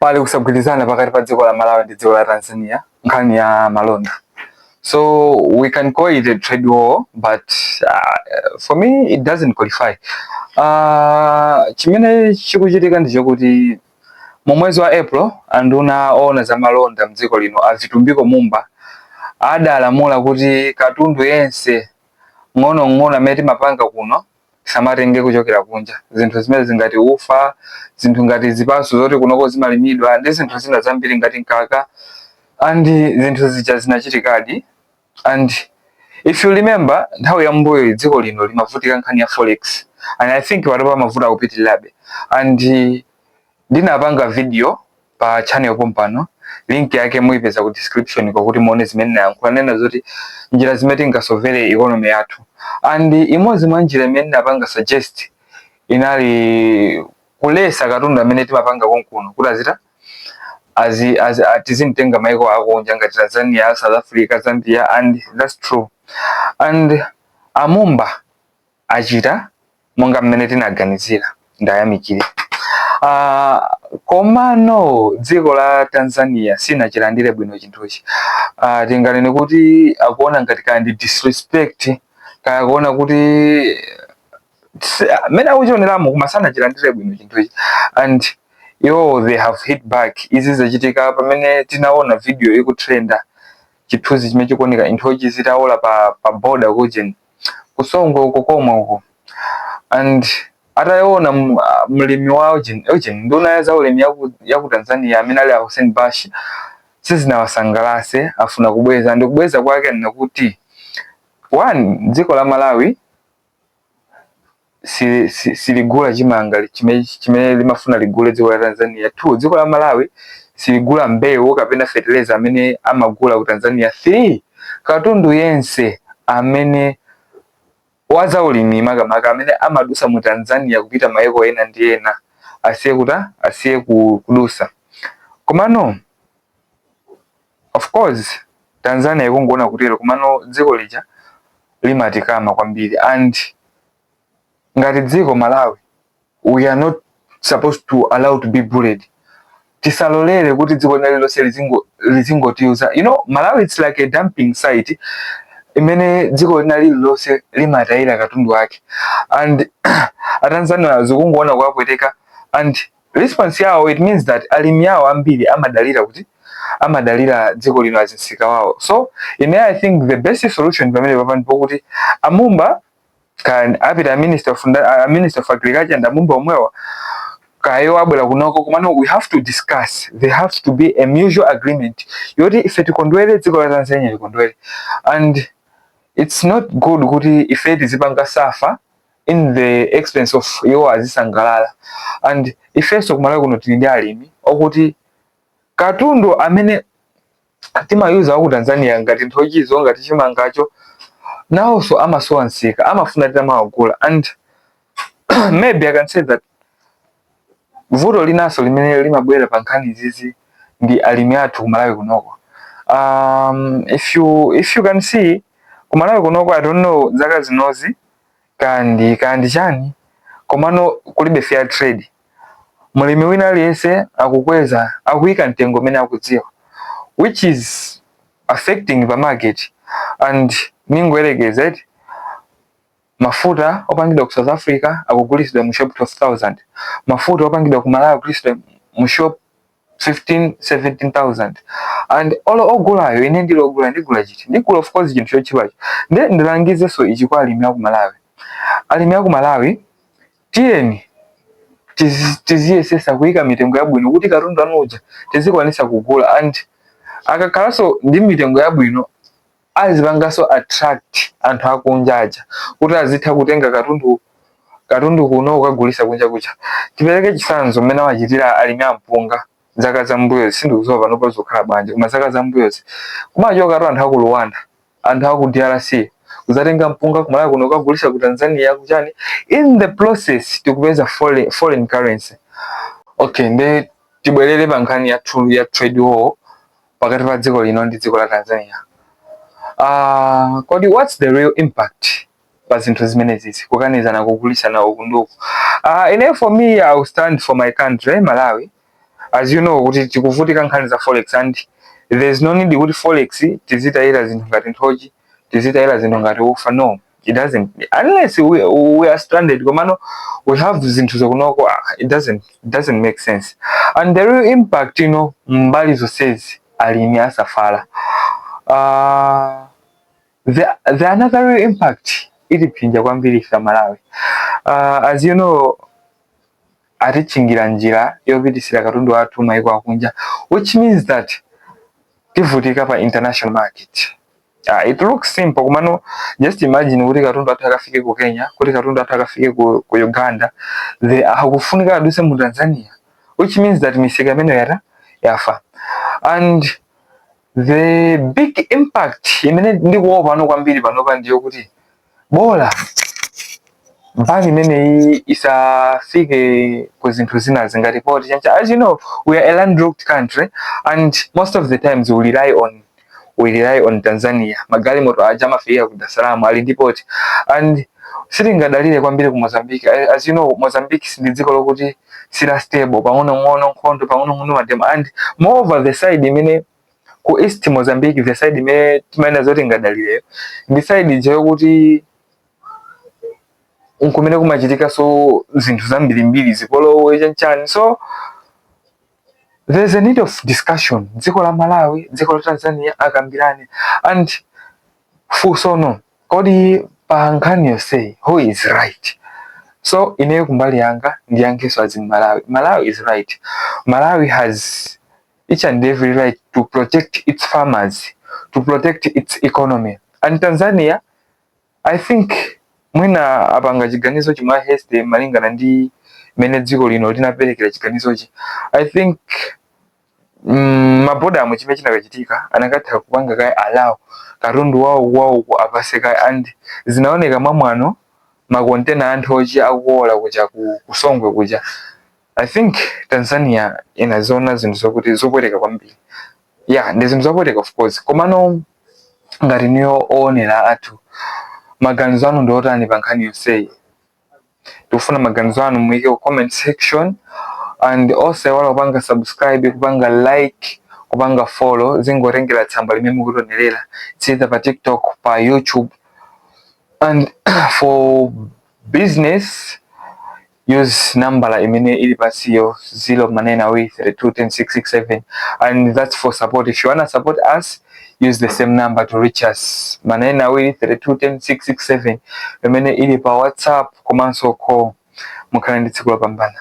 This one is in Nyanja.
pale kusagulizana pakati pa dziko la Malawi ndi dziko la Tanzania nkhani ya malonda. So we can call it a trade war, but for me it doesn't qualify. Chimene chikuchitika ndicho kuti mu mwezi wa April anduna ona za malonda mdziko lino azitumbiko mumba adalamula kuti katundu yense ng'ono amene mapanga kuno samatenge kuchokera kunja. Zinthu zimene zingati ufa, zinthu ngati zipaso zoti kunoko zimalimidwa ndi zinthu zina zambiri ngati nkaka, and zinthu zija zinachitikadi. And if you remember, nthawi ya mbuyo dziko lino limavutika nkhani ya forex, and I think watopa mavuta kupitirabe. And ndinapanga video pa channel pompano, link yake muipeza ku description kwa kuti muone zimene nayankhula nena zoti njira zimene tingasovere economy yathu. And imodzi mwa njira imene napanga suggest inali kulesa katundu amene timapanga konkuno kuti azita tizintenga maiko akunja ngati Tanzania, South Africa, Zambia, and that's true. And amumba achita monga mmene tinaganizira ndayamikire. Komano dziko la Tanzania sinachilandire bwino chinthuchi. Tinganene kuti akuona ngati kandi disrespect, kaya kuona kuti mena uchioneramo kumasana chilandire bwino chinthuchi. And they have hit back. Izi zachitika pamene tinaona video ikutrenda chithunzi chimene chikuoneka inthochi zitaola pa border kujeni kusongo uko komwe uko. And ataona mlimi wa Eugene nduna za ulimi ya ku Tanzania amene ali Hussein Bash sizinawasangalase, afuna kubweza. Ndi kubweza kwake nnakuti one, dziko la Malawi siligula chimanga chimene limafuna ligule dziko la Tanzania. Two, dziko la Malawi siligula mbewu kapena fertilizer amene amagula ku Tanzania. Three, katundu yense amene waza ulimi makamaka amene amadusa mu Tanzania kupita maiko ena ndi ena asiye kudusa. Komano of course Tanzania ikungoona kutero, komano dziko lija limatikama kwambiri. And ngati dziko Malawi, we are not supposed to allow to be bullied. Tisalolere kuti dziko lililonse lizingotiuza. Malawi it's like a dumping site imene dziko lililonse limatayira katundu wake. And Tanzania zikungoona kwapweteka. And response yawo, it means that alimi yawo ambiri amadalira dziko lino azinsika wawo. So I think the best solution pamene papani pokuti amumba can apita minister of agriculture and amumba omwewa kayo abwera kunoko, komano we have to discuss. There has to be a mutual agreement yoti ife tikondwere dziko la Tanzania likondwere. And it's not good kuti ife tizipanga safa in the expense of iwo azisangalala. And ifeso kumalawi kuno tili ndi alimi okuti katundu amene timayuza ku Tanzania ngati nthochizo ngati chimangacho nawonso amasowa nsika, amafuna titamawagula. And maybe I can say that vuto linaso limene limabwera pa nkhani zizi ndi alimi athu kumalawi kunoko. If you can see kumalawi kunoko, I don't know zaka zinozi kandi chani, komano kulibe fair trade. Mulimi wina aliyense akuyika mtengo mene akudziwa, which is affecting the market. And ningoyerekeza mafuta opangidwa ku South Africa akugulisidwa mu shop 12,000. Mafuta opangidwa ku Malawi akugulisidwa mu shop 15-17,000. And ogulayo ine ndigula chiti ndigula of course chinthu chochipacho. Ndilangize so ichi kwa alimi aku Malawi. Alimi aku Malawi tiyeni tiziyesesa kuyika mitengo yabwino kuti katundu anuja tizikwanisa kugula. And akakhalanso ndi mitengo yabwino azipangaso attract anthu akunjaja kuti azitha kutenga katundu kuno ukagulisa kunja kucha. Tipereke chisanzo mmene wachitira alimi ampunga zaka za mbuyozi, sindikudziwa pano pazokhala bwanji, koma zaka za mbuyozi kumachoka anthu aku Rwanda, anthu aku DRC kuzatenga mpunga kumalawi kuno ukagulisa ku Tanzania kuchani. In the process tikupeza foreign currency. Okay, nde tibwerere pa nkhani ya trade war pakati pa dziko lino ndi dziko la Tanzania. Kodi what's the real impact pa zinthu zimene zizi kukanizana kugulisa na ukunduku? For me, I will stand for my country, Malawi. as you know kuti tikuvutika nkhani za forex, and there's no need kuti forex tizitayira zinthu ngati nthochi, tizitayira zinthu ngati ufa. No, it doesn't, unless we are stranded komano we have zinthu zokunoko. It doesn't make sense. And the real impact, mbali zonsezi alimi asafala. The another real impact ilipinja kwambiri ife Malawi. As you know, atichingira njira yopitisira katundu wathu maiko akunja, which means that tivutika pa international market. It looks simple kumano, just imagine kuti katundu wathu akafike ku Kenya, kuti katundu wathu akafike ku Uganda, akufunika aduse mu Tanzania, which means that misika imene yafa. And the big impact imene ndikuopa pano kwambiri panopa ndiyo kuti bola mpaka imene isafike ku zinthu zina zingati port chancha. As you know, we are a landlocked country, and most of the times we rely on Tanzania. Magali moto aja mafika ku Dar es Salaam ali ndi port, and silingadalire kwambiri ku Mozambique. As you know, Mozambique ndi dziko lokuti sila stable, pang'ono nkhondo, pang'ono madem, and moreover the side imene ku East Mozambique, the side imene timaenda zoti ngadalire ndi side ije kuti unkumene kumachitika so zinthu zambirimbiri zikolowe chanchani. So there's a need of discussion. Dziko la Malawi, dziko la Tanzania akambirane, and fusono kodi pa nkhani yonse who is right. So ineyo kumbali yanga ndiyankheso as in Malawi is right. Malawi has each and every right to protect its farmers, to protect its economy. And Tanzania, I think mwina apanga chiganizo chimwa heste malingana ndi mene dziko lino linaperekera chiganizo chi. I think maboda amwe chimene chinakachitika anakatha kupanga kai allow katundu wawo apase kai, and zinaoneka mwamwano makontena anthochi akuola kuja kusongwe kuja. I think Tanzania inazona zinthu zokuti zopweteka kwambiri. Yeah, ndi zinthu zopweteka of course. Komano ngati niyo oonera athu maganizo anu ndi otani pa nkhani yonseyi. Tikufuna maganizo anu muike ku comment section, and also wala kupanga subscribe, kupanga like, kupanga follow, zingotengera tsamba limene mukutionerera. It's either pa TikTok, pa YouTube. And for business, use number imene ili pasiyo 0manena32106667, and that's for support. If you wanna support us, use the same number to reach us, manena32106667 imene ili pa WhatsApp komanso ko mukhala ndi tsiku lopambana.